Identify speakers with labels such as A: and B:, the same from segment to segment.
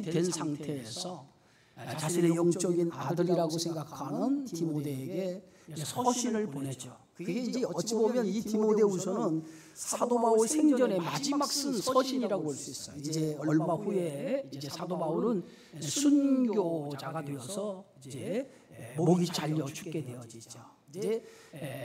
A: 준비된 상태에서 자신의 영적인 아들이라고 생각하는 디모데에게 서신을 보내죠. 그게 이제 어찌 보면 이 디모데후서는 사도 바울 생전에 마지막 쓴 서신이라고 볼 수 있어요. 이제 얼마 후에 이제 사도 바울은 순교자가 되어서 이제 목이 잘려 죽게 되어지죠. 이제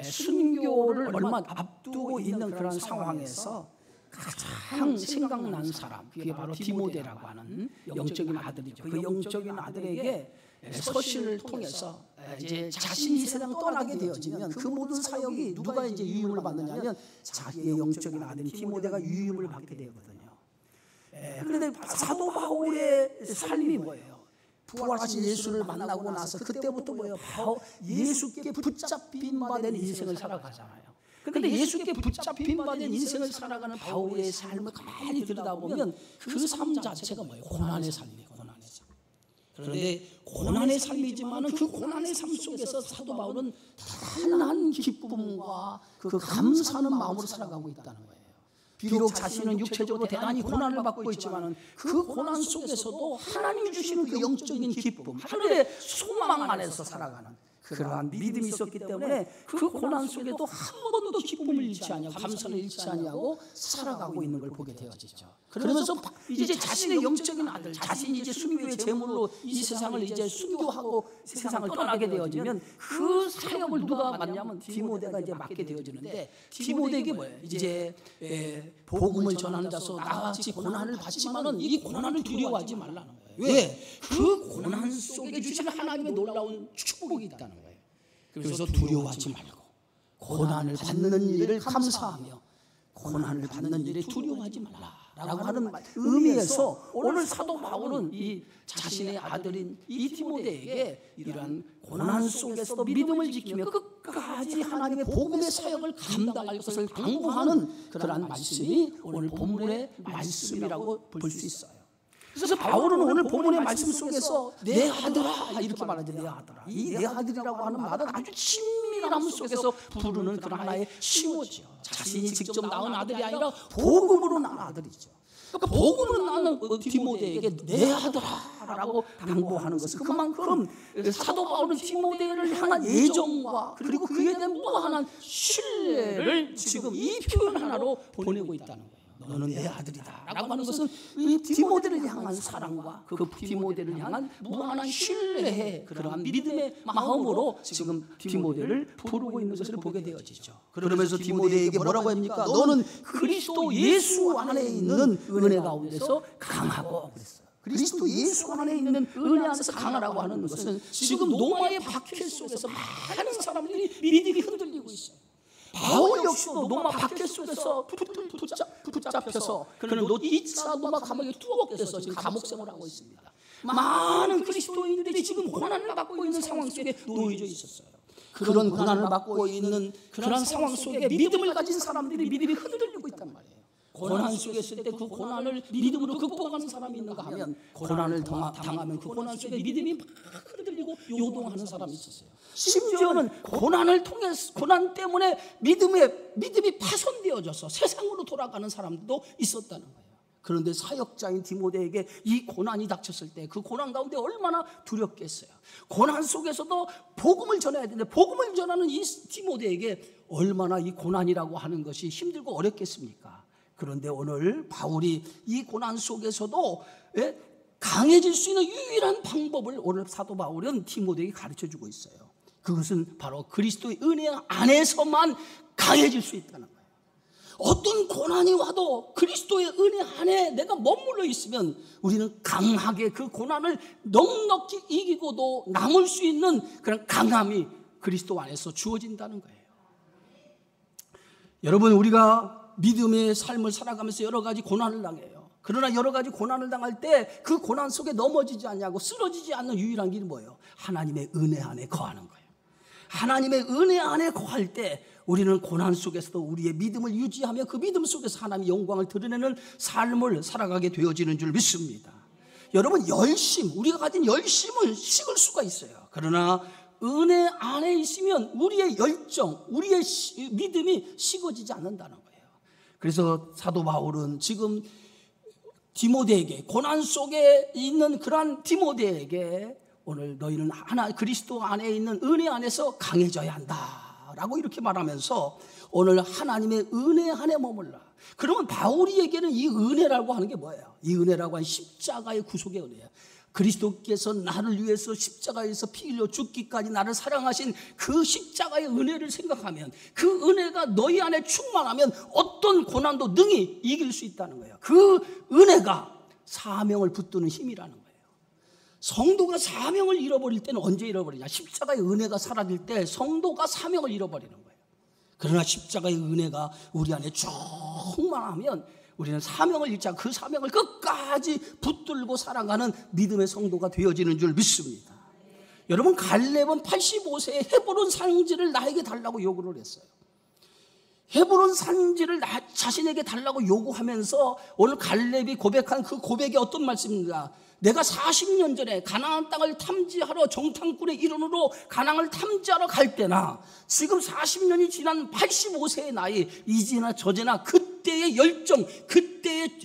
A: 순교를 얼마 앞두고 있는 그런 상황에서 가장 생각난 사람, 그게 바로 디모데라고 하는 영적인 아들이죠. 그 영적인 아들에게 서신을 통해서 이제 자신이 이 세상을 떠나게 되어지면 그 모든 사역이 누가 이제 유임을 받느냐면 자기의 영적인 아들인 디모데가 유임을 받게 되거든요. 그런데 사도 바울의 삶이 뭐예요? 부활하신 예수를 만나고 나서 그때부터 뭐예요? 예수께 붙잡힌 바 된 인생을 살아가잖아요. 그런데 예수께 붙잡힌 바 된 인생을 살아가는 바울의 삶을 가만히 들여다보면 그 삶 자체가 뭐예요? 고난의 삶이에요. 고난의 삶. 그런데 고난의 삶이지만 그 고난의 삶 속에서 사도 바울은 대단한 기쁨과 그 감사하는 마음으로 살아가고 있다는 거예요. 비록 자신은 육체적으로 대단히 고난을 받고 있지만 그 고난 속에서도 하나님이 주시는 그 영적인 기쁨, 하늘의 소망 안에서 살아가는 그러한 믿음이 있었기 때문에 그 고난 속에도 한 번도 기쁨을 잃지 아니하고 감사를 잃지 아니하고 살아가고 있는 걸 보게 되어지죠. 그러면서 이제 자신의 영적인 아들, 자신이 이제 순교의 제물로 이 세상을 이제 순교하고 세상을 떠나게 되어지면 그 사역을 누가 맡냐면 디모데가 이제 맡게 되어지는데, 디모데에게 뭐예요? 이제 복음을 전하는 자서 나와 같이 고난을 받지만은 이 고난을 두려워하지 말라는 거예요. 왜? 그 고난 속에 주시는 하나님의 놀라운 축복이 있다는 거예요. 그래서 두려워하지 말고 고난을 받는 일을 감사하며 고난을 받는 일에 두려워하지 말라라고 하는 의미에서 오늘 사도 바울은 이 자신의 아들인 이 디모데에게 이러한 고난 속에서도 믿음을 지키며 끝까지 하나님의 복음의 사역을 감당할 것을 당부하는 그러한 말씀이 오늘 본문의 말씀이라고 볼 수 있어요. 그래서 바울은 오늘 본문의 말씀 속에서 내 아들아 이렇게 말하죠. 내 아들아. 이 내 아들이라고 하는 말은 아주 친밀함 속에서 부르는 그런 하나의 칭호죠. 자신이 직접 낳은 아들이 아니라 복음으로 낳은 아들이죠. 그러니까 복음으로 낳은 디모데에게 내 아들아라고 당부하는 것은 그만큼 사도 바울은 디모데를 향한 애정과 그리고 그에 대한 무한한 신뢰를 지금 이 표현 하나로 보내고 있다는 거예요. 너는 내 아들이다 라고 하는 것은 이 디모데를 향한 사랑과 그 디모데를 향한 무한한 신뢰의 그러한 믿음의 마음으로 지금 디모데를 부르고 있는 것을 보게 되어지죠. 그러면서 디모데에게 뭐라고 합니까? 너는 그리스도 예수 안에 있는 은혜 가운데서 강하고 그랬어요. 그리스도 예수 안에 있는 은혜 안에서 강하라고 하는 것은 지금 노마의 박해 속에서 많은 사람들이 믿음이 흔들리고 있어요. 바울 역시도 노마 박해 속에서 붙잡혀서 그는 2차 노마 감옥에 투옥돼서 지금 감옥 생활하고 있습니다. 많은 그리스도인들이 지금 고난을 받고 있는 상황 속에 놓여져 있었어요. 그런 고난을 받고 있는 그런 상황 속에 믿음을 가진 사람들이 믿음이 흔들리고 있단 말이에요. 고난 속에 있을 때 그 고난을 믿음으로 극복하는 사람이 있는가 하면 고난을 당하면 그 고난 속에 믿음이 막 흔들리고 요동하는 사람이 있었어요. 심지어는 고난을 통해서 고난 때문에 믿음이 파손되어져서 세상으로 돌아가는 사람들도 있었다는 거예요. 그런데 사역자인 디모데에게 이 고난이 닥쳤을 때 그 고난 가운데 얼마나 두렵겠어요. 고난 속에서도 복음을 전해야 되는데 복음을 전하는 이 디모데에게 얼마나 이 고난이라고 하는 것이 힘들고 어렵겠습니까? 그런데 오늘 바울이 이 고난 속에서도 강해질 수 있는 유일한 방법을 오늘 사도 바울은 디모데에게 가르쳐주고 있어요. 그것은 바로 그리스도의 은혜 안에서만 강해질 수 있다는 거예요. 어떤 고난이 와도 그리스도의 은혜 안에 내가 머물러 있으면 우리는 강하게 그 고난을 넉넉히 이기고도 남을 수 있는 그런 강함이 그리스도 안에서 주어진다는 거예요. 여러분, 우리가 믿음의 삶을 살아가면서 여러 가지 고난을 당해요. 그러나 여러 가지 고난을 당할 때 그 고난 속에 넘어지지 않냐고 쓰러지지 않는 유일한 길이 뭐예요? 하나님의 은혜 안에 거하는 거예요. 하나님의 은혜 안에 거할 때 우리는 고난 속에서도 우리의 믿음을 유지하며 그 믿음 속에서 하나님의 영광을 드러내는 삶을 살아가게 되어지는 줄 믿습니다. 여러분, 우리가 가진 열심은 식을 수가 있어요. 그러나 은혜 안에 있으면 우리의 열정, 우리의 믿음이 식어지지 않는다는 거예요. 그래서 사도 바울은 지금 디모데에게, 고난 속에 있는 그러한 디모데에게 오늘 너희는 그리스도 안에 있는 은혜 안에서 강해져야 한다라고 이렇게 말하면서 오늘 하나님의 은혜 안에 머물라. 그러면 바울이에게는 이 은혜라고 하는 게 뭐예요? 이 은혜라고 하는 십자가의 구속의 은혜예요. 그리스도께서 나를 위해서 십자가에서 피 흘려 죽기까지 나를 사랑하신 그 십자가의 은혜를 생각하면, 그 은혜가 너희 안에 충만하면 어떤 고난도 능히 이길 수 있다는 거예요. 그 은혜가 사명을 붙드는 힘이라는 거예요. 성도가 사명을 잃어버릴 때는 언제 잃어버리냐? 십자가의 은혜가 사라질 때 성도가 사명을 잃어버리는 거예요. 그러나 십자가의 은혜가 우리 안에 충만하면 우리는 사명을 잃지 않고 그 사명을 끝까지 붙들고 살아가는 믿음의 성도가 되어지는 줄 믿습니다. 여러분, 갈렙은 85세에 헤브론 산지를 나에게 달라고 요구를 했어요. 헤브론 산지를 자신에게 달라고 요구하면서 오늘 갈렙이 고백한 그 고백이 어떤 말씀입니까? 내가 40년 전에 가나안 땅을 탐지하러 정탐꾼의 일원으로 가나안을 탐지하러 갈 때나 지금 40년이 지난 85세의 나이, 이제나 저제나 그때의 열정, 그때의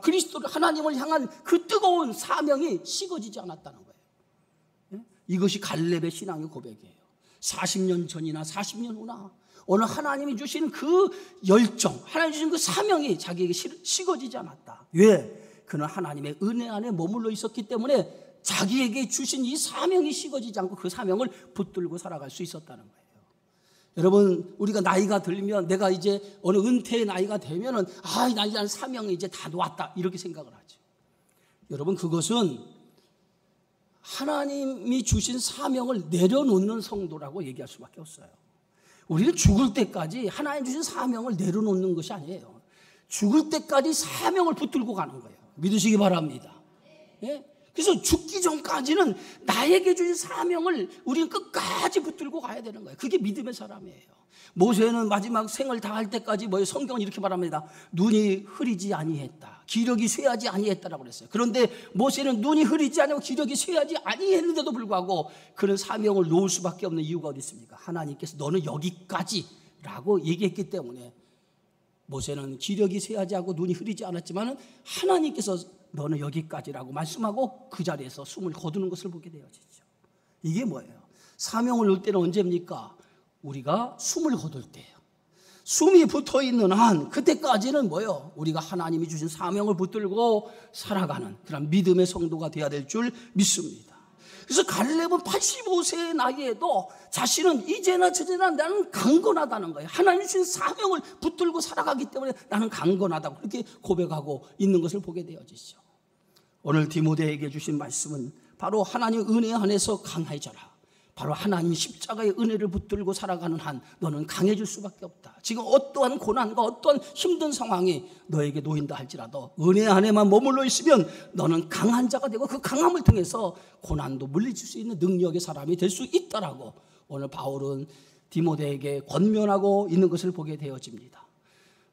A: 그리스도를, 하나님을 향한 그 뜨거운 사명이 식어지지 않았다는 거예요. 이것이 갈렙의 신앙의 고백이에요. 40년 전이나 40년 후나 오늘 하나님이 주신 그 열정, 하나님이 주신 그 사명이 자기에게 식어지지 않았다. 왜? 그는 하나님의 은혜 안에 머물러 있었기 때문에 자기에게 주신 이 사명이 식어지지 않고 그 사명을 붙들고 살아갈 수 있었다는 거예요. 여러분, 우리가 나이가 들면, 내가 이제 어느 은퇴의 나이가 되면은 나는 사명이 이제 다 놓았다 이렇게 생각을 하죠. 여러분, 그것은 하나님이 주신 사명을 내려놓는 성도라고 얘기할 수밖에 없어요. 우리는 죽을 때까지 하나님 주신 사명을 내려놓는 것이 아니에요. 죽을 때까지 사명을 붙들고 가는 거예요. 믿으시기 바랍니다. 예? 그래서 죽기 전까지는 나에게 주신 사명을 우리는 끝까지 붙들고 가야 되는 거예요. 그게 믿음의 사람이에요. 모세는 마지막 생을 다할 때까지 성경은 이렇게 말합니다. 눈이 흐리지 아니했다, 기력이 쇠하지 아니했다라고 그랬어요. 그런데 모세는 눈이 흐리지 아니하고 기력이 쇠하지 아니했는데도 불구하고 그는 사명을 놓을 수밖에 없는 이유가 어디 있습니까? 하나님께서 너는 여기까지라고 얘기했기 때문에 모세는 기력이 쇠하지 않고 눈이 흐리지 않았지만 하나님께서 너는 여기까지라고 말씀하고 그 자리에서 숨을 거두는 것을 보게 되어지죠. 이게 뭐예요? 사명을 놓을 때는 언제입니까? 우리가 숨을 거둘 때예요. 숨이 붙어있는 한 그때까지는 뭐예요? 우리가 하나님이 주신 사명을 붙들고 살아가는 그런 믿음의 성도가 되어야 될 줄 믿습니다. 그래서 갈렙은 85세의 나이에도 자신은 이제나 저제나 나는 강건하다는 거예요. 하나님 주신 사명을 붙들고 살아가기 때문에 나는 강건하다고 그렇게 고백하고 있는 것을 보게 되어지죠. 오늘 디모데에게 주신 말씀은 바로 하나님 은혜 안에서 강해져라. 바로 하나님 십자가의 은혜를 붙들고 살아가는 한 너는 강해질 수밖에 없다. 지금 어떠한 고난과 어떠한 힘든 상황이 너에게 놓인다 할지라도 은혜 안에만 머물러 있으면 너는 강한 자가 되고 그 강함을 통해서 고난도 물리칠 수 있는 능력의 사람이 될 수 있다라고 오늘 바울은 디모데에게 권면하고 있는 것을 보게 되어집니다.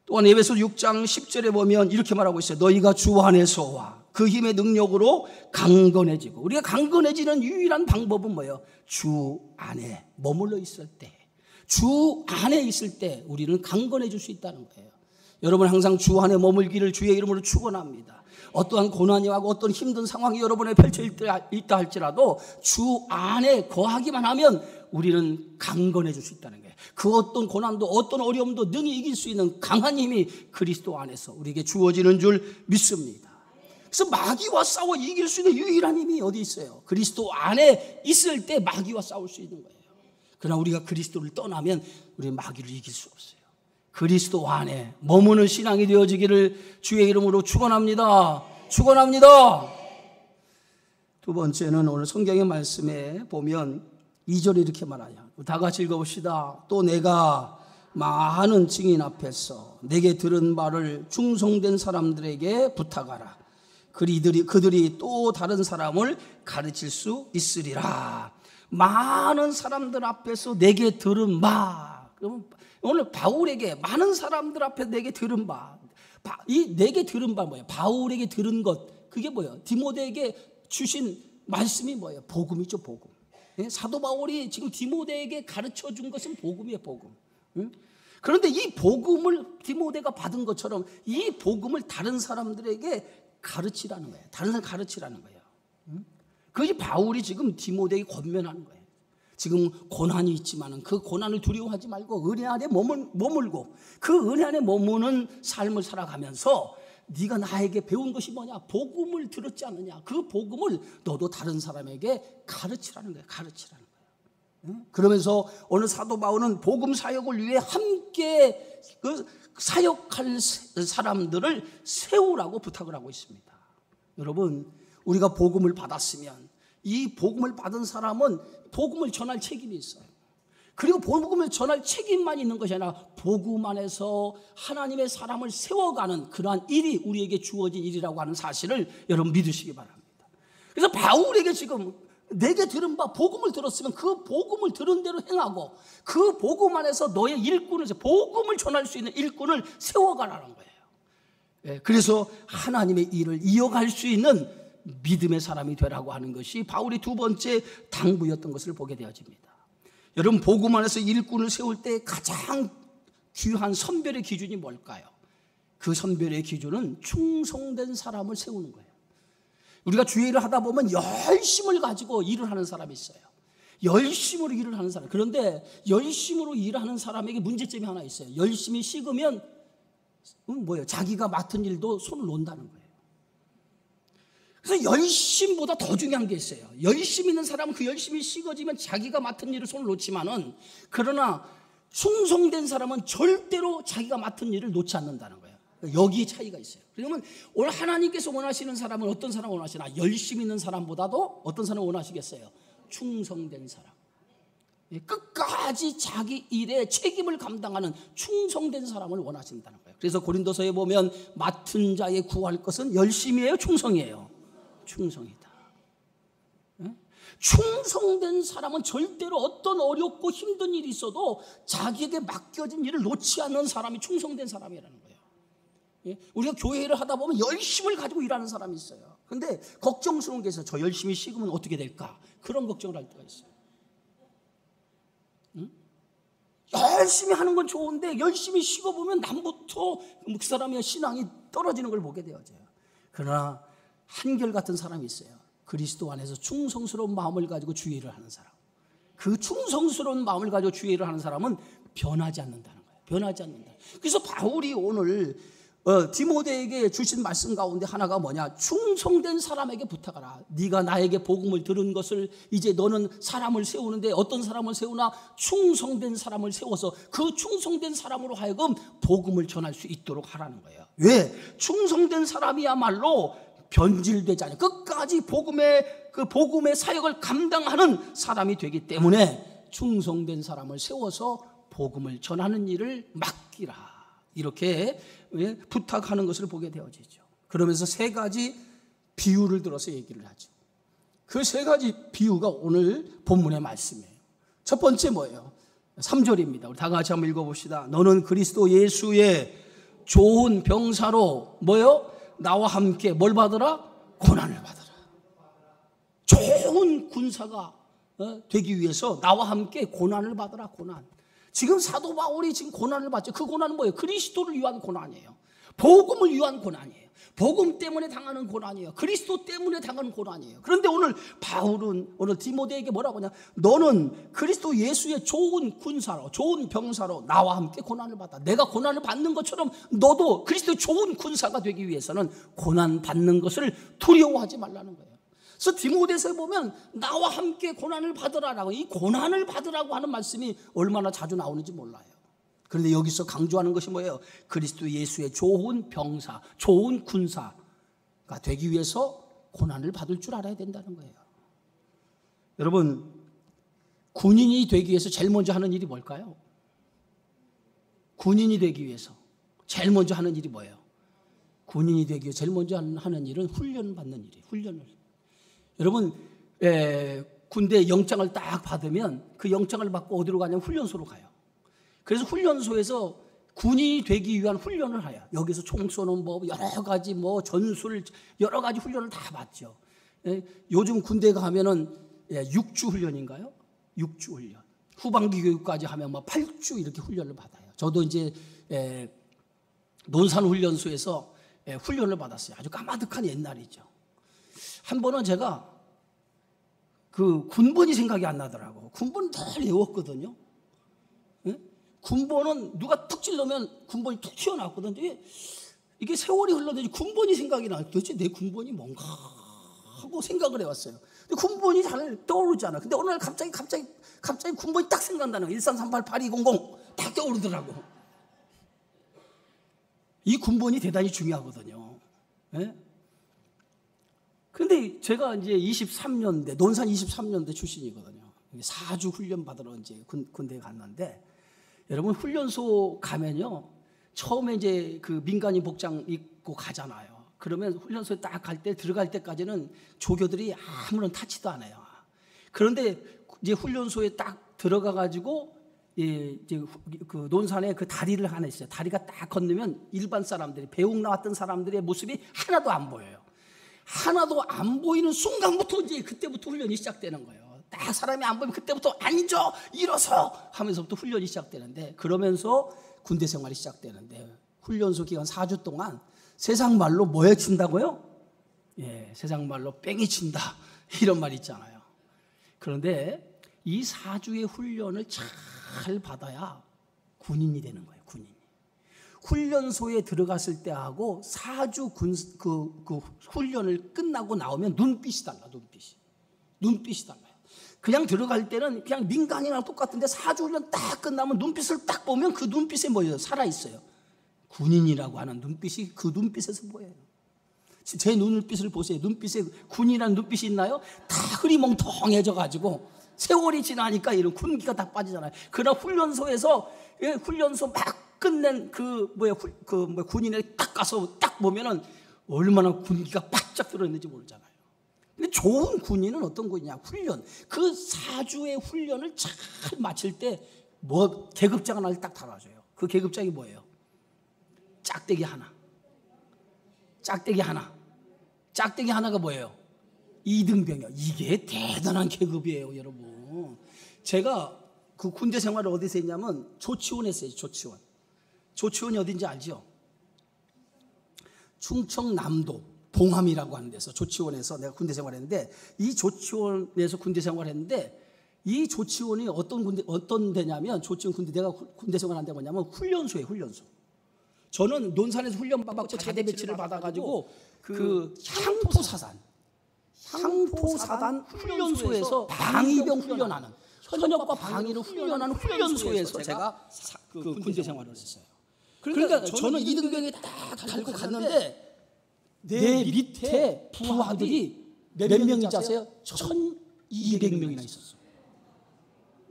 A: 또한 에베소 6장 10절에 보면 이렇게 말하고 있어요. 너희가 주 안에서와 그 힘의 능력으로 강건해지고, 우리가 강건해지는 유일한 방법은 뭐예요? 주 안에 머물러 있을 때, 주 안에 있을 때 우리는 강건해질 수 있다는 거예요. 여러분 항상 주 안에 머물기를 주의 이름으로 축원합니다. 어떠한 고난이 하고 어떤 힘든 상황이 여러분에 펼쳐 있다 할지라도 주 안에 거하기만 하면 우리는 강건해질 수 있다는 거예요. 그 어떤 고난도 어떤 어려움도 능히 이길 수 있는 강한 힘이 그리스도 안에서 우리에게 주어지는 줄 믿습니다. 그래서 마귀와 싸워 이길 수 있는 유일한 힘이 어디 있어요? 그리스도 안에 있을 때 마귀와 싸울 수 있는 거예요. 그러나 우리가 그리스도를 떠나면 우리는 마귀를 이길 수 없어요. 그리스도 안에 머무는 신앙이 되어지기를 주의 이름으로 축원합니다. 축원합니다. 두 번째는 오늘 성경의 말씀에 보면 2절에 이렇게 말하냐. 다 같이 읽어봅시다. 또 내가 많은 증인 앞에서 내게 들은 말을 충성된 사람들에게 부탁하라. 그들이 또 다른 사람을 가르칠 수 있으리라. 많은 사람들 앞에서 내게 들은 바. 그러면 오늘 바울에게 많은 사람들 앞에 내게 들은 바. 이 내게 들은 바 뭐예요? 바울에게 들은 것. 그게 뭐예요? 디모데에게 주신 말씀이 뭐예요? 복음이죠, 복음. 사도 바울이 지금 디모데에게 가르쳐 준 것은 복음이에요, 복음. 그런데 이 복음을 디모데가 받은 것처럼 이 복음을 다른 사람들에게 가르치라는 거예요. 다른 사람 가르치라는 거예요. 그것이 바울이 지금 디모데에게 권면하는 거예요. 지금 고난이 있지만은 그 고난을 두려워하지 말고 은혜 안에 머물고 그 은혜 안에 머무는 삶을 살아가면서 네가 나에게 배운 것이 뭐냐? 복음을 들었지 않느냐? 그 복음을 너도 다른 사람에게 가르치라는 거예요. 가르치라는 거예요. 그러면서 오늘 사도 바울은 복음 사역을 위해 함께 그 사역할 사람들을 세우라고 부탁을 하고 있습니다. 여러분, 우리가 복음을 받았으면 이 복음을 받은 사람은 복음을 전할 책임이 있어요. 그리고 복음을 전할 책임만 있는 것이 아니라 복음 안에서 하나님의 사람을 세워가는 그러한 일이 우리에게 주어진 일이라고 하는 사실을 여러분 믿으시기 바랍니다. 그래서 바울에게 지금 내게 들은 바 복음을 들었으면 그 복음을 들은 대로 행하고 그 복음 안에서 너의 일꾼을, 복음을 전할 수 있는 일꾼을 세워가라는 거예요. 그래서 하나님의 일을 이어갈 수 있는 믿음의 사람이 되라고 하는 것이 바울의 두 번째 당부였던 것을 보게 되어집니다. 여러분, 복음 안에서 일꾼을 세울 때 가장 귀한 선별의 기준이 뭘까요? 그 선별의 기준은 충성된 사람을 세우는 거예요. 우리가 주의 일을 하다 보면 열심을 가지고 일을 하는 사람이 있어요. 열심으로 일을 하는 사람. 그런데 열심으로 일하는 사람에게 문제점이 하나 있어요. 열심히 식으면 뭐예요? 자기가 맡은 일도 손을 놓는다는 거예요. 그래서 열심보다 더 중요한 게 있어요. 열심 있는 사람은 그 열심이 식어지면 자기가 맡은 일을 손을 놓지만은, 그러나 충성된 사람은 절대로 자기가 맡은 일을 놓지 않는다는 거예요. 여기 차이가 있어요. 그러면 오늘 하나님께서 원하시는 사람은 어떤 사람을 원하시나? 열심 있는 사람보다도 어떤 사람을 원하시겠어요? 충성된 사람. 끝까지 자기 일에 책임을 감당하는 충성된 사람을 원하신다는 거예요. 그래서 고린도서에 보면 맡은 자의 구할 것은 열심이에요, 충성이에요? 충성이다. 충성된 사람은 절대로 어떤 어렵고 힘든 일이 있어도 자기에게 맡겨진 일을 놓지 않는 사람이 충성된 사람이라는 거예요. 우리가 교회 일을 하다 보면 열심을 가지고 일하는 사람이 있어요. 그런데 걱정스러운 게 있어요. 저 열심히 식으면 어떻게 될까? 그런 걱정을 할 때가 있어요. 열심히 하는 건 좋은데 열심히 식어보면 남부터 그 사람의 신앙이 떨어지는 걸 보게 되어져요. 그러나 한결같은 사람이 있어요. 그리스도 안에서 충성스러운 마음을 가지고 주의 일을 하는 사람. 그 충성스러운 마음을 가지고 주의 일을 하는 사람은 변하지 않는다는 거예요. 변하지 않는다. 그래서 바울이 오늘 디모데에게 주신 말씀 가운데 하나가 뭐냐? 충성된 사람에게 부탁하라. 네가 나에게 복음을 들은 것을 이제 너는 사람을 세우는데 어떤 사람을 세우나? 충성된 사람을 세워서 그 충성된 사람으로 하여금 복음을 전할 수 있도록 하라는 거예요. 왜? 충성된 사람이야말로 변질되지 않아요. 끝까지 복음의 사역을 감당하는 사람이 되기 때문에 충성된 사람을 세워서 복음을 전하는 일을 맡기라. 이렇게 부탁하는 것을 보게 되어지죠. 그러면서 세 가지 비유를 들어서 얘기를 하죠. 그 세 가지 비유가 오늘 본문의 말씀이에요. 첫 번째 뭐예요? 3절입니다. 우리 다 같이 한번 읽어봅시다. 너는 그리스도 예수의 좋은 병사로 뭐예요? 나와 함께 뭘 받으라? 고난을 받으라. 좋은 군사가 되기 위해서 나와 함께 고난을 받으라. 고난. 지금 사도 바울이 지금 고난을 받죠. 그 고난은 뭐예요? 그리스도를 위한 고난이에요. 복음을 위한 고난이에요. 복음 때문에 당하는 고난이에요. 그리스도 때문에 당하는 고난이에요. 그런데 오늘 바울은 오늘 디모데에게 뭐라고 하냐? 너는 그리스도 예수의 좋은 군사로, 좋은 병사로 나와 함께 고난을 받아. 내가 고난을 받는 것처럼 너도 그리스도의 좋은 군사가 되기 위해서는 고난 받는 것을 두려워하지 말라는 거예요. 그래서 디모데서에 보면 나와 함께 고난을 받으라라고, 이 고난을 받으라고 하는 말씀이 얼마나 자주 나오는지 몰라요. 그런데 여기서 강조하는 것이 뭐예요? 그리스도 예수의 좋은 병사, 좋은 군사가 되기 위해서 고난을 받을 줄 알아야 된다는 거예요. 여러분, 군인이 되기 위해서 제일 먼저 하는 일이 뭘까요? 군인이 되기 위해서 제일 먼저 하는 일이 뭐예요? 군인이 되기 위해서 제일 먼저 하는 일은 훈련 받는 일이에요. 훈련을. 여러분, 군대 영장을 딱 받으면 그 영장을 받고 어디로 가냐면 훈련소로 가요. 그래서 훈련소에서 군인이 되기 위한 훈련을 해요. 여기서 총 쏘는 법, 여러 가지 전술, 여러 가지 훈련을 다 받죠. 요즘 군대 가면은 6주 훈련인가요? 6주 훈련. 후반기 교육까지 하면 8주 이렇게 훈련을 받아요. 저도 이제 논산 훈련소에서 훈련을 받았어요. 아주 까마득한 옛날이죠. 한 번은 제가 그 군번이 생각이 안 나더라고. 군번 늘 외웠거든요. 군번은 누가 툭 찔러면 군번이 툭 튀어나왔거든요. 이게 세월이 흘러도 군번이 생각이 나. 도대체 내 군번이 뭔가 하고 생각을 해왔어요. 근데 군번이 잘 떠오르지 않아. 근데 어느 날 갑자기 군번이 딱 생각나는 거예요. 133888200 딱 떠오르더라고. 이 군번이 대단히 중요하거든요. 그런데 제가 이제 23년대, 논산 23년대 출신이거든요. 4주 훈련 받으러 이제 군대에 갔는데, 여러분 훈련소 가면요, 처음에 이제 그 민간인 복장 입고 가잖아요. 그러면 훈련소에 딱 갈 때, 들어갈 때까지는 조교들이 아무런 타치도 안 해요. 그런데 이제 훈련소에 딱 들어가 가지고 이제 그 논산에 그 다리를 하나 있어요. 다리가 딱 건너면 일반 사람들이, 배웅 나왔던 사람들의 모습이 하나도 안 보여요. 하나도 안 보이는 순간부터 이제 그때부터 훈련이 시작되는 거예요. 딱 사람이 안 보이면 그때부터 앉아, 일어서 하면서부터 훈련이 시작되는데, 그러면서 군대 생활이 시작되는데, 훈련소 기간 4주 동안 세상 말로 뭐 해친다고요? 세상 말로 뺑이 친다, 이런 말 있잖아요. 그런데 이 4주의 훈련을 잘 받아야 군인이 되는 거예요. 군인이. 훈련소에 들어갔을 때하고 4주 그 훈련을 끝나고 나오면 눈빛이 달라. 눈빛이 달라요. 그냥 들어갈 때는 그냥 민간이랑 똑같은데 4주 훈련 딱 끝나면 눈빛을 딱 보면 그 눈빛에 뭐예요? 살아있어요. 군인이라고 하는 눈빛이 그 눈빛에서 보여요. 제 눈빛을 보세요. 눈빛에 군이라는 눈빛이 있나요? 다 흐리멍텅해져 가지고 세월이 지나니까 이런 군기가 다 빠지잖아요. 그러나 훈련소에서 훈련소 막 끝낸 군인을 딱 가서 딱 보면은 얼마나 군기가 바짝 들어있는지 모르잖아요. 근데 좋은 군인은 어떤 군이냐? 훈련. 그 4주의 훈련을 잘 마칠 때 뭐 계급장 하나를 딱 달아줘요. 그 계급장이 뭐예요? 짝대기 하나. 짝대기 하나가 뭐예요? 2등병이요. 이게 대단한 계급이에요, 여러분. 제가 그 군대 생활을 어디서 했냐면 조치원 했어요. 조치원이 어딘지 알죠? 충청남도 봉함이라고 하는 데서 조치원에서 내가 군대 생활했는데, 이 조치원에서 군대 생활했는데, 이 조치원이 어떤 데냐면, 조치원 군대, 내가 군대 생활한 데가 뭐냐면 훈련소예요. 훈련소. 저는 논산에서 훈련 받고 자대 배치를 받아가지고 그 향토사단 훈련소에서 방위병 훈련하는, 현역과 방위를 훈련하는 훈련소에서 제가 그 군대 생활을 했어요. 그러니까 저는 2등병에 딱 달고 갔는데, 내 밑에 부하들이 몇 명인지 아세요? 1200명이나 있었어.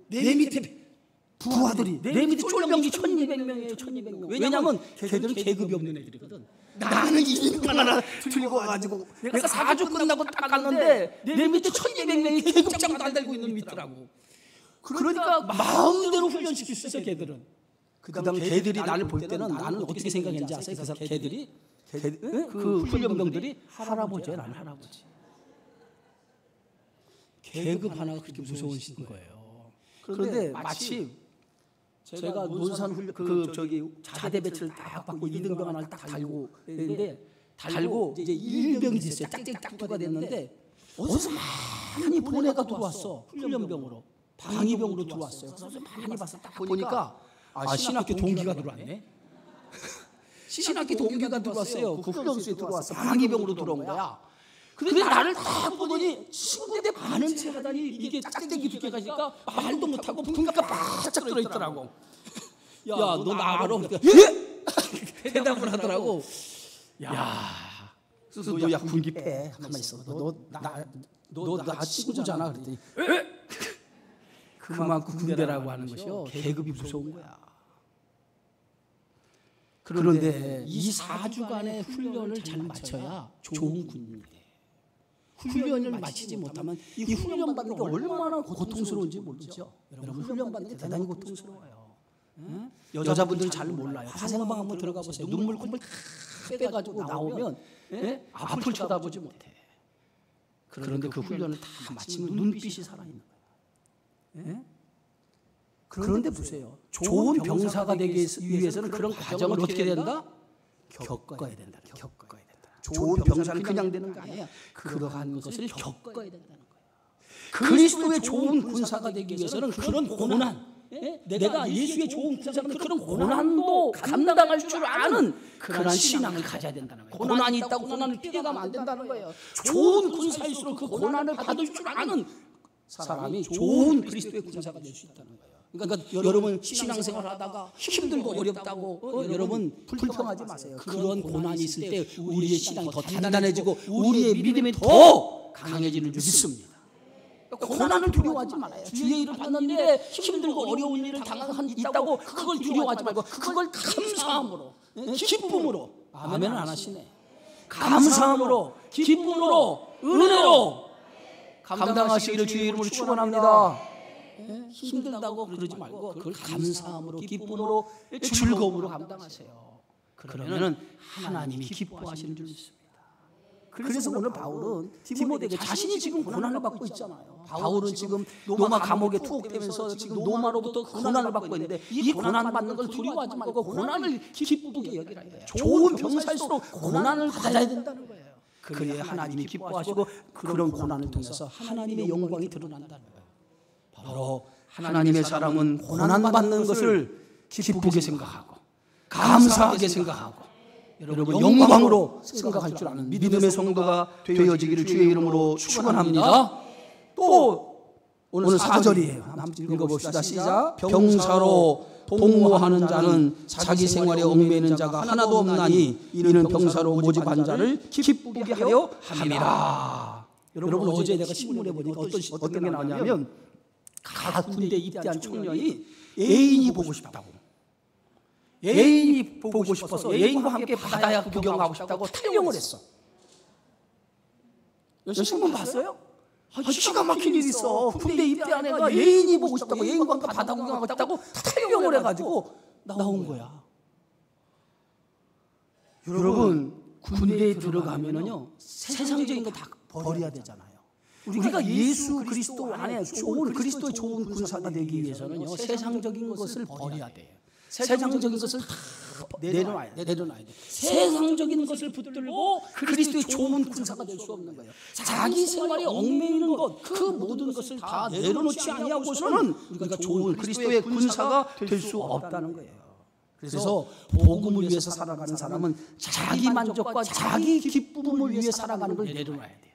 A: 내 밑에 부하들이, 내 밑에 쫄병이 1200명이에요. 1200명. 왜냐하면 걔들은 계급이 없는 애들이거든. 나는 2등병 하나 들고 와가지고 내가 4주 끝나고 딱 갔는데 내 밑에 1200명이 계급장도 안 달고 있는 놈이 있더라고. 그러니까 마음대로 훈련시킬 수 있어, 걔들은. 그 다음에 걔들이 나를 볼 때는 나는 어떻게 생각했는지 아세요? 그 사람 그 훈련병들이 할아버지예요. 나는 할아버지. 계급 하나가 그렇게 무서우신 거예요. 그런데 마침 제가 논산 훈련 자대 배치를 딱 받고 2등병 하나를 딱 달고 있는데, 달고 이제 1병이 됐어요. 짝짝짝두가 됐는데, 어디서 많이 보내가 들어왔어. 훈련병으로, 방위병으로 들어왔어요. 그래서 많이 봤어. 딱 보니까 신학교 동기가 들어왔네. 신학교 동기가 들어왔어요. 그 훈련소에 들어왔어. 방위병으로 들어온 거야. 근데 나를 딱 보더니 친구인데 많은 체 하다니, 이게 짝대기 두께가 있으니까 말도 못하고 분기가 바짝 들어있더라고. 야, 너 나 알아? 예? 대답을 하더라고. 야, 그래서 너 야 군기 빼. 가만히 있어. 너 나 친구잖아. 그랬더니 그만큼 군대라고 하는 것이요, 계급이 무서운 거야. 그런데 이 4주간의 훈련을 잘 마쳐야 좋은 군인이 돼. 훈련을 마치지 못하면 이 훈련 받는 게 얼마나 고통스러운지 모르죠. 여러분, 훈련 받는 게 대단히 고통스러워요. 여자분들은 잘 몰라요. 화생방 한번 들어가 보세요. 눈물 콧물 다 빼가지고 나오면 앞을 쳐다보지 못해. 그런데 그 훈련을 다 마치면 눈빛이 살아있는 거예요. 그런데 보세요. 좋은 병사가 되기 위해서는 그런 과정을 어떻게 된다? 겪어야 된다. 좋은 병사는 그냥 되는 거 아니에요. 그러한 것을 겪어야 된다는 거예요. 그리스도의 좋은 군사가 되기 위해서는 그런 고난, 내가 예수의 좋은 군사가 그런 고난도 감당할 줄 아는 그런 신앙을 가져야 된다는 거예요. 고난이 있다고 고난을 피해가면 안 된다는 거예요. 좋은 군사일수록 그 고난을 받을 줄 아는 사람이 좋은 그리스도의 군사가 될 수 있다는 거예요. 그러니까 여러분 신앙생활 하다가 힘들고 어렵다고 여러분 불평하지 마세요. 그런 고난이 있을 때 우리의 신앙이 더 단단해지고 우리의 믿음이 더 강해지는 줄 믿습니다. 고난을 두려워하지 말아요. 주의 일을 받는데 힘들고 어려운 일을 당한 있다고 그걸 두려워하지 말고 그걸 감사함으로, 기쁨으로, 아멘은 안 하시네. 감사함으로, 기쁨으로, 은혜로 감당하시기를 주의 이름으로 축원합니다. 힘들다고 그러지 말고 그걸 감사함으로, 기쁨으로, 즐거움으로 감당하세요. 그러면은 하나님이 기뻐하시는 줄 믿습니다. 그래서 오늘 바울은 디모데에게 자신이 지금 고난을 받고 있잖아요. 바울은 지금 로마 감옥에 투옥되면서 지금 로마로부터 고난을 받고 있는데 이 고난 받는 걸 두려워하지 말고 고난을 기쁘게 여기라 해요. 좋은 병사일수록 고난을 받아야 된다는 거예요. 그래야 하나님이 기뻐하시고 그런 고난을 통해서 하나님의 영광이 드러난다는 거예요. 바로 하나님의 사람은 고난 받는 것을 기쁘게 생각하고 감사하게 생각하고 여러분 영광으로 생각할 줄 아는 믿음의 성도가 되어지기를 주의 이름으로 축원합니다. 또 오늘 4절이에요. 한번 읽어봅시다. 시작. 병사로 복무하는 자는 자기 생활에 얽매이는 자가 하나도 없나니 이는 병사로 모집한 자를 기쁘게 하려 함이라. 여러분 어제 내가 신문에 보니까 어떤 게 나왔냐면 각 군대 입대한 청년이 애인이 보고 싶다고. 애인이 보고 싶어서 애인과 함께 바다야 구경하고 싶다고 탈영을 했어. 신문 봤어요? 기가 막힌 일이 있어. 군대 입대한 애가 애인이 보고 싶다고 애인과 함께 바다 구경하고 싶다고 탈영을 해가지고 나온 거야. 여러분 군대에 들어가면은요 세상적인 거 다 버려야 되잖아요. 우리가 예수 그리스도 안에 좋은 그리스도의 좋은 군사가 되기 위해서는요 세상적인 것을 버려야 돼요. 세상적인 것을 다 내려놔야 돼. 세상적인 것을 붙들고 그리스도의 좋은 군사가 될 수 없는 거예요. 자기 생활에 얽매이는 것, 그 모든 것을 다 내려놓지 아니하고서는 우리가 좋은 그리스도의 군사가 될 수 없다는 거예요. 그래서 복음을 위해서 살아가는 사람은 자기 만족과 자기 기쁨을 위해 살아가는 걸 내려놔야 돼요.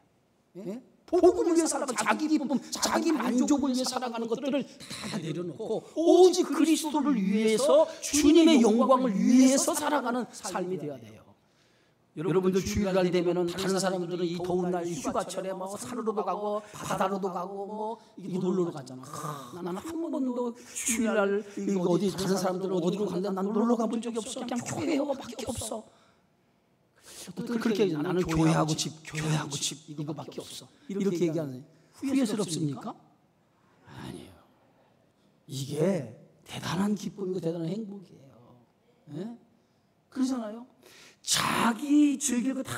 A: 예? 복음을 위해 살아가는 자기 기쁨, 자기 만족을 위해 살아가는 것들을 다 내려놓고 오직 그리스도를 위해서 주님의 영광을 위해서 살아가는 삶이 되어야 돼요. 여러분들 주일날 되면은 다른 사람들은 이 더운 날 휴가철에 뭐 산으로도 가고 바다로도 가고 뭐 놀러 가잖아. 나는 한 번도 주일날 이거 어디 다른 사람들은 어디로 간다 난 놀러 가본 적이 없어. 그냥 교회하고밖에 없어. 그렇게 나는 교회하고 집 이거밖에 없어. 이렇게 얘기하는 후회스럽습니까? 아니에요. 이게 대단한 기쁨이고 대단한 행복이에요. 네? 그러잖아요. 자기 즐길 거 다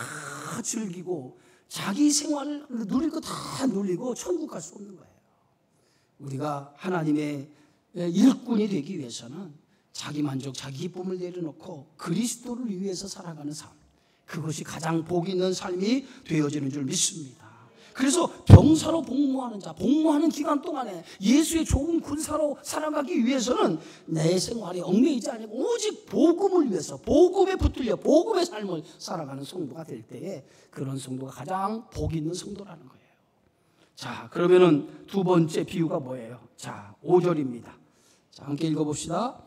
A: 즐기고 자기 생활을 누릴 거 다 누리고 천국 갈 수 없는 거예요. 우리가 하나님의 일꾼이 되기 위해서는 자기 만족, 자기 기쁨을 내려놓고 그리스도를 위해서 살아가는 삶, 그것이 가장 복 있는 삶이 되어지는 줄 믿습니다. 그래서 병사로 복무하는 자, 복무하는 기간 동안에 예수의 좋은 군사로 살아가기 위해서는 내 생활에 얽매이지 않고 오직 복음을 위해서 복음에 붙들려 복음의 삶을 살아가는 성도가 될 때에 그런 성도가 가장 복 있는 성도라는 거예요. 자, 그러면은 두 번째 비유가 뭐예요? 자, 5절입니다. 자, 함께 읽어봅시다.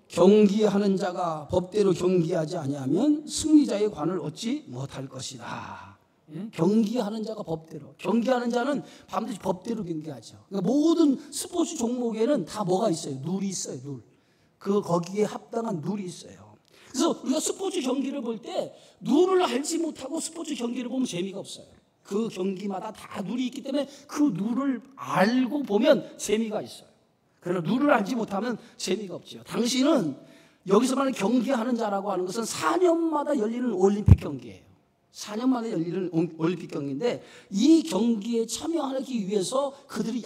A: 경기하는 자가 법대로 경기하지 아니하면 승리자의 관을 얻지 못할 것이다. 예? 경기하는 자가 법대로. 경기하는 자는 반드시 법대로 경기하죠. 그러니까 모든 스포츠 종목에는 다 뭐가 있어요? 룰이 있어요. 룰. 거기에 합당한 룰이 있어요. 그래서 우리가 스포츠 경기를 볼 때 룰을 알지 못하고 스포츠 경기를 보면 재미가 없어요. 그 경기마다 다 룰이 있기 때문에 그 룰을 알고 보면 재미가 있어요. 그러나 룰을 알지 못하면 재미가 없죠. 당신은 여기서 말하는 경기하는 자라고 하는 것은 4년마다 열리는 올림픽 경기예요. 4년마다 열리는 올림픽 경기인데 이 경기에 참여하기 위해서 그들이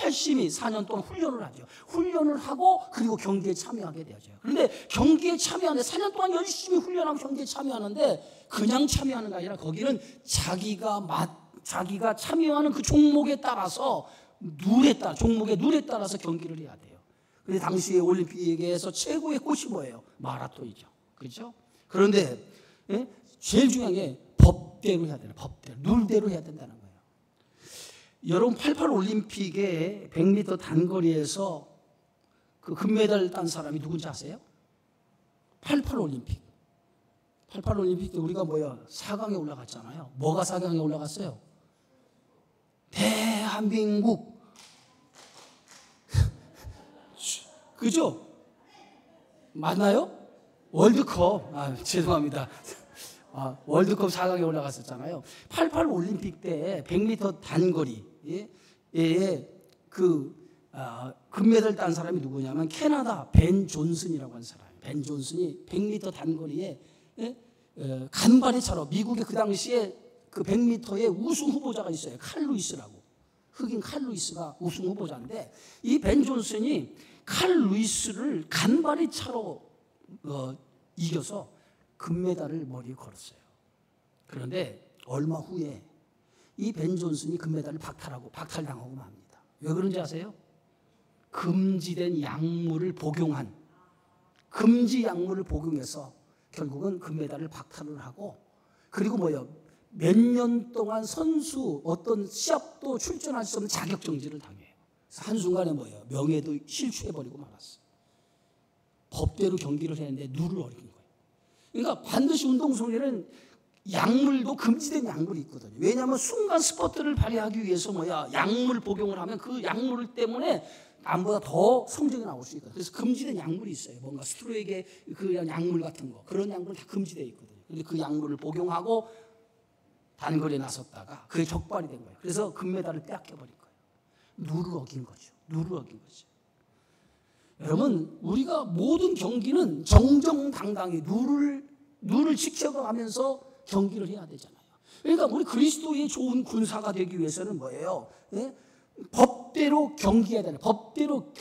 A: 열심히 4년 동안 훈련을 하죠. 훈련을 하고 그리고 경기에 참여하게 되죠. 그런데 경기에 참여하는데 4년 동안 열심히 훈련하고 경기에 참여하는데 그냥 참여하는 게 아니라 거기는 자기가 참여하는 그 종목에 따라서 종목의 룰에 따라서 경기를 해야 돼요. 근데 당시에 올림픽에서 최고의 꽃이 뭐예요? 마라톤이죠. 그렇죠? 그런데 제일 중요한 게 법대로 해야 되는 법대로 룰대로 해야 된다는 거예요. 여러분 88 올림픽에 100m 단거리에서 그 금메달 딴 사람이 누군지 아세요? 88 올림픽. 88 올림픽 때 우리가 4강에 올라갔잖아요. 뭐가 4강에 올라갔어요? 대한민국. 그죠? 맞나요? 월드컵. 죄송합니다. 월드컵 4강에 올라갔었잖아요. 88 올림픽 때 100m 단거리에 금메달 딴 사람이 누구냐면 캐나다 벤 존슨이라고 하는 사람. 벤 존슨이 100m 단거리에 간발의 차로 미국의 그 당시에 그 100m의 우승 후보자가 있어요. 칼 루이스라고. 흑인 칼 루이스가 우승 후보자인데 이 벤 존슨이 칼 루이스를 간발의 차로 이겨서 금메달을 머리에 걸었어요. 그런데 얼마 후에 이 벤 존슨이 금메달을 박탈당하고 맙니다. 왜 그런지 아세요? 금지된 약물을 복용한 금지 약물을 복용해서 결국은 금메달을 박탈을 하고 그리고 몇 년 동안 선수 어떤 시합도 출전할 수 없는 자격 정지를 당해요. 그래서 한순간에 명예도 실추해버리고 말았어요. 법대로 경기를 했는데 룰을 어긴 거예요. 그러니까 반드시 운동선수는 약물도 금지된 약물이 있거든요. 왜냐하면 순간 스퍼트를 발휘하기 위해서 약물 복용을 하면 그 약물 때문에 남보다 더 성적이 나올 수 있거든요. 그래서 금지된 약물이 있어요. 뭔가 스트로이드의 그 약물 같은 거 그런 약물은 다 금지되어 있거든요. 그런데 그 약물을 복용하고 단거리에 나섰다가 그게 적발이 된 거예요. 그래서 금메달을 빼앗겨버린 거예요. 룰을 어긴 거죠. 룰을 어긴 거죠. 여러분 우리가 모든 경기는 정정당당히 룰을 지켜가면서 경기를 해야 되잖아요. 그러니까 우리 그리스도의 좋은 군사가 되기 위해서는 뭐예요? 법대로 경기해야 되는 법대로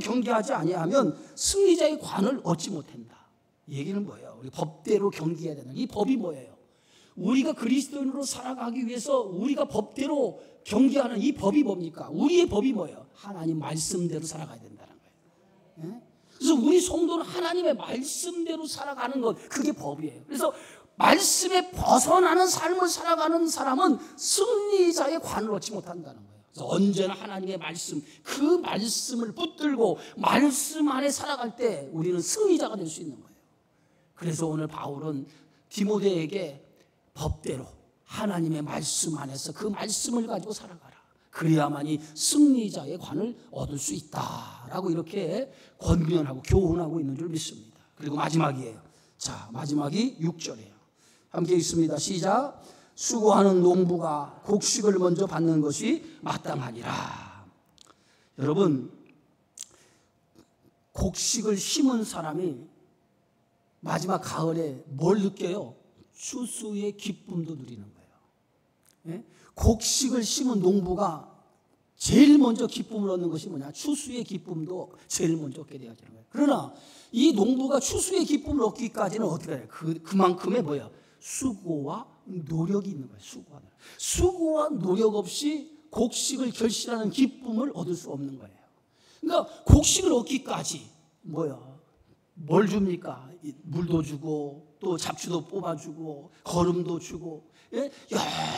A: 경기하지 아니하면 승리자의 관을 얻지 못한다. 얘기는 뭐예요? 우리 법대로 경기해야 되는 이 법이 뭐예요? 우리가 그리스도인으로 살아가기 위해서 우리가 법대로 경기하는 이 법이 뭡니까? 우리의 법이 뭐예요? 하나님 말씀대로 살아가야 된다는 거예요. 그래서 우리 성도는 하나님의 말씀대로 살아가는 것 그게 법이에요. 그래서 말씀에 벗어나는 삶을 살아가는 사람은 승리자의 관을 얻지 못한다는 거예요. 그래서 언제나 하나님의 말씀 그 말씀을 붙들고 말씀 안에 살아갈 때 우리는 승리자가 될 수 있는 거예요. 그래서 오늘 바울은 디모데에게 법대로 하나님의 말씀 안에서 그 말씀을 가지고 살아가라. 그래야만이 승리자의 관을 얻을 수 있다라고 이렇게 권면하고 교훈하고 있는 줄 믿습니다. 그리고 마지막이에요. 자, 마지막이 6절이에요. 함께 읽습니다. 시작. 수고하는 농부가 곡식을 먼저 받는 것이 마땅하니라. 여러분, 곡식을 심은 사람이 마지막 가을에 뭘 느껴요? 추수의 기쁨도 누리는 거예요. 곡식을 심은 농부가 제일 먼저 기쁨을 얻는 것이 뭐냐? 추수의 기쁨도 제일 먼저 얻게 되어지는 거예요. 그러나 이 농부가 추수의 기쁨을 얻기까지는 어떻게 해요? 그만큼의 수고와 노력이 있는 거예요. 수고와 노력 없이 곡식을 결실하는 기쁨을 얻을 수 없는 거예요. 그러니까 곡식을 얻기까지 뭘 줍니까? 물도 주고 또 잡초도 뽑아주고 거름도 주고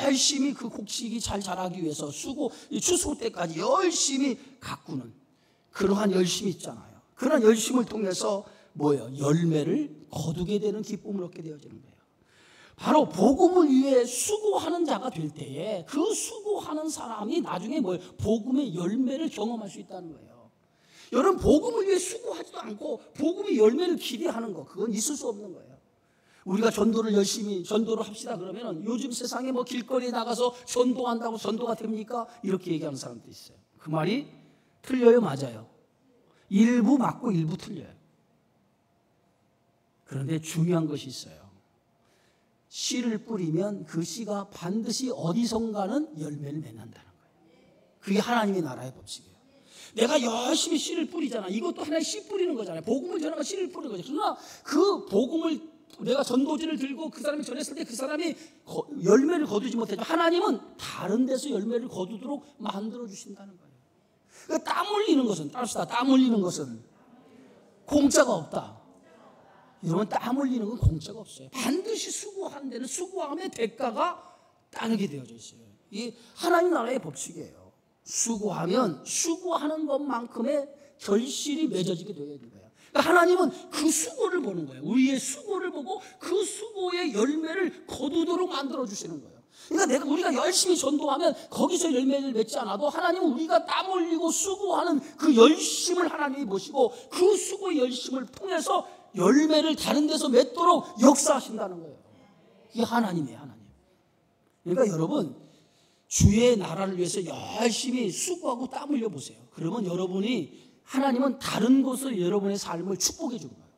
A: 열심히 그 곡식이 잘 자라기 위해서 추수 때까지 열심히 가꾸는 그러한 열심이 있잖아요. 그러한 열심을 통해서 열매를 거두게 되는 기쁨을 얻게 되어지는 거예요. 바로 복음을 위해 수고하는 자가 될 때에 그 수고하는 사람이 나중에 복음의 열매를 경험할 수 있다는 거예요. 여러분 복음을 위해 수고하지도 않고 복음의 열매를 기대하는 거 그건 있을 수 없는 거예요. 우리가 전도를 열심히 전도를 합시다 그러면 요즘 세상에 길거리에 나가서 전도한다고 전도가 됩니까? 이렇게 얘기하는 사람도 있어요. 그 말이 틀려요? 맞아요? 일부 맞고 일부 틀려요. 그런데 중요한 것이 있어요. 씨를 뿌리면 그 씨가 반드시 어디선가는 열매를 맺는다는 거예요. 그게 하나님의 나라의 법칙이에요. 내가 열심히 씨를 뿌리잖아. 이것도 하나의 씨 뿌리는 거잖아요. 복음을 전하고 씨를 뿌리는 거죠. 그러나 그 복음을 내가 전도지를 들고 그 사람이 전했을 때 그 사람이 열매를 거두지 못하지만 하나님은 다른 데서 열매를 거두도록 만들어 주신다는 거예요. 그러니까 땀 흘리는 것은, 따릅시다. 땀 흘리는 것은 공짜가 없다. 여러분, 땀 흘리는 건 공짜가 없어요. 반드시 수고한 데는 수고함의 대가가 따르게 되어져 있어요. 이게 하나님 나라의 법칙이에요. 수고하면 수고하는 것만큼의 결실이 맺어지게 되어야 되는 거예요. 그러니까 하나님은 그 수고를 보는 거예요. 우리의 수고를 보고 그 수고의 열매를 거두도록 만들어 주시는 거예요. 그러니까 우리가 열심히 전도하면 거기서 열매를 맺지 않아도 하나님은 우리가 땀 흘리고 수고하는 그 열심을 하나님이 보시고 그 수고의 열심을 통해서 열매를 다른 데서 맺도록 역사하신다는 거예요. 이게 하나님이에요, 하나님. 그러니까 여러분, 주의 나라를 위해서 열심히 수고하고 땀 흘려 보세요. 그러면 하나님은 다른 곳을 여러분의 삶을 축복해 주는 거예요.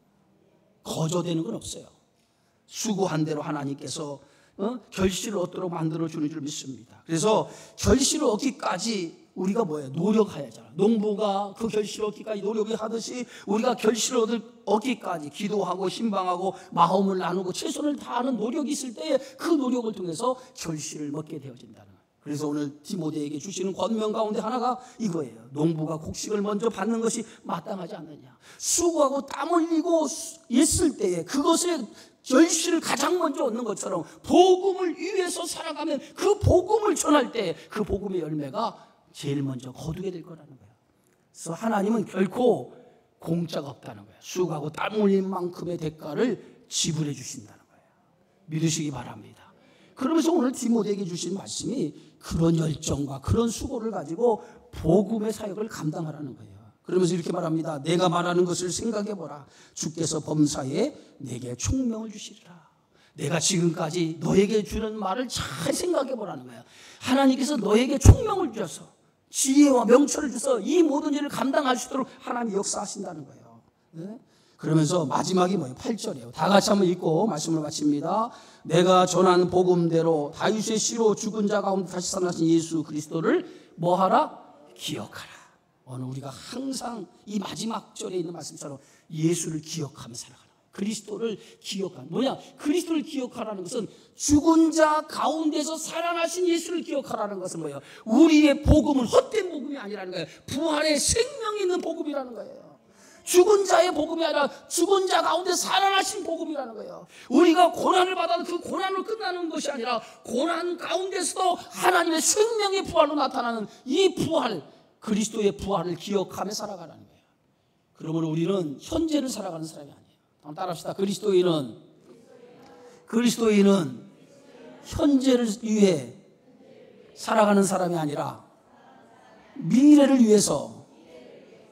A: 거저되는 건 없어요. 수고한 대로 하나님께서 결실을 얻도록 만들어 주는 줄 믿습니다. 그래서 결실을 얻기까지 우리가 뭐예요? 노력해야잖아. 농부가 그 결실을 얻기까지 노력하듯이 우리가 결실을 얻기까지 기도하고 신방하고 마음을 나누고 최선을 다하는 노력이 있을 때에 그 노력을 통해서 결실을 먹게 되어진다는 거예요. 그래서 오늘 디모데에게 주시는 권면 가운데 하나가 이거예요. 농부가 곡식을 먼저 받는 것이 마땅하지 않느냐. 수고하고 땀 흘리고 있을 때에 그것의 결실을 가장 먼저 얻는 것처럼 복음을 위해서 살아가면 그 복음을 전할 때 그 복음의 열매가 제일 먼저 거두게 될 거라는 거예요. 그래서 하나님은 결코 공짜가 없다는 거예요. 수고하고 땀 흘린 만큼의 대가를 지불해 주신다는 거예요. 믿으시기 바랍니다. 그러면서 오늘 디모데에게 주신 말씀이 그런 열정과 그런 수고를 가지고 복음의 사역을 감당하라는 거예요. 그러면서 이렇게 말합니다. 내가 말하는 것을 생각해보라. 주께서 범사에 내게 총명을 주시리라. 내가 지금까지 너에게 주는 말을 잘 생각해보라는 거예요. 하나님께서 너에게 총명을 주셔서 지혜와 명철을 주셔서 이 모든 일을 감당할 수 있도록 하나님이 역사하신다는 거예요. 네? 그러면서 마지막이 뭐예요? 8절이에요. 다 같이 한번 읽고 말씀을 마칩니다. 내가 전한 복음대로 다윗의 씨로 죽은 자 가운데 다시 살아나신 예수 그리스도를 뭐하라? 기억하라. 오늘 우리가 항상 이 마지막 절에 있는 말씀처럼 예수를 기억하며 살아가는 거예요. 그리스도를 기억하는 뭐냐? 그리스도를 기억하라는 것은 죽은 자 가운데서 살아나신 예수를 기억하라는 것은 뭐예요? 우리의 복음은 헛된 복음이 아니라는 거예요. 부활의 생명이 있는 복음이라는 거예요. 죽은 자의 복음이 아니라 죽은 자 가운데 살아나신 복음이라는 거예요. 우리가 고난을 받아도 그 고난으로 끝나는 것이 아니라 고난 가운데서도 하나님의 생명의 부활로 나타나는 이 부활, 그리스도의 부활을 기억하며 살아가라는 거예요. 그러므로 우리는 현재를 살아가는 사람이 아니에요. 한번 따라합시다. 그리스도인은 현재를 위해 살아가는 사람이 아니라 미래를 위해서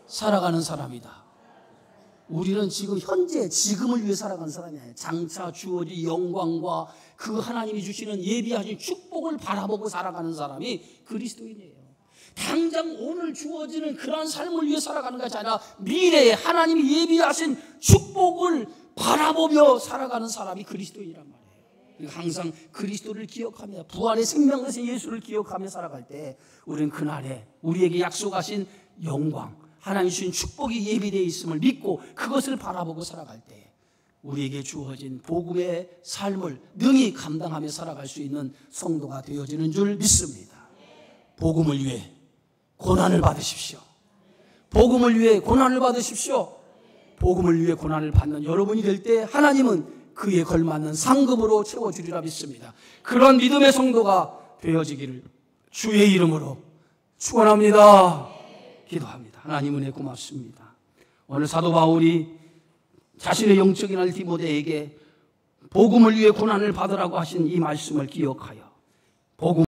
A: 살아가는 사람이다. 우리는 지금 현재 지금을 위해 살아가는 사람이 아니에요. 장차 주어질 영광과 그 하나님이 주시는 예비하신 축복을 바라보고 살아가는 사람이 그리스도인이에요. 당장 오늘 주어지는 그런 삶을 위해 살아가는 것이 아니라 미래에 하나님이 예비하신 축복을 바라보며 살아가는 사람이 그리스도인이란 말이에요. 항상 그리스도를 기억하며 부활의 생명이신 예수를 기억하며 살아갈 때 우리는 그날에 우리에게 약속하신 영광, 하나님 주신 축복이 예비되어 있음을 믿고 그것을 바라보고 살아갈 때 우리에게 주어진 복음의 삶을 능히 감당하며 살아갈 수 있는 성도가 되어지는 줄 믿습니다. 복음을 위해 고난을 받으십시오. 복음을 위해 고난을 받으십시오. 복음을 위해 고난을 받는 여러분이 될 때 하나님은 그에 걸맞는 상급으로 채워주리라 믿습니다. 그런 믿음의 성도가 되어지기를 주의 이름으로 축원합니다. 기도합니다. 하나님 은혜 고맙습니다. 오늘 사도 바울이 자신의 영적인 아들 디모데에게 복음을 위해 고난을 받으라고 하신 이 말씀을 기억하여 복음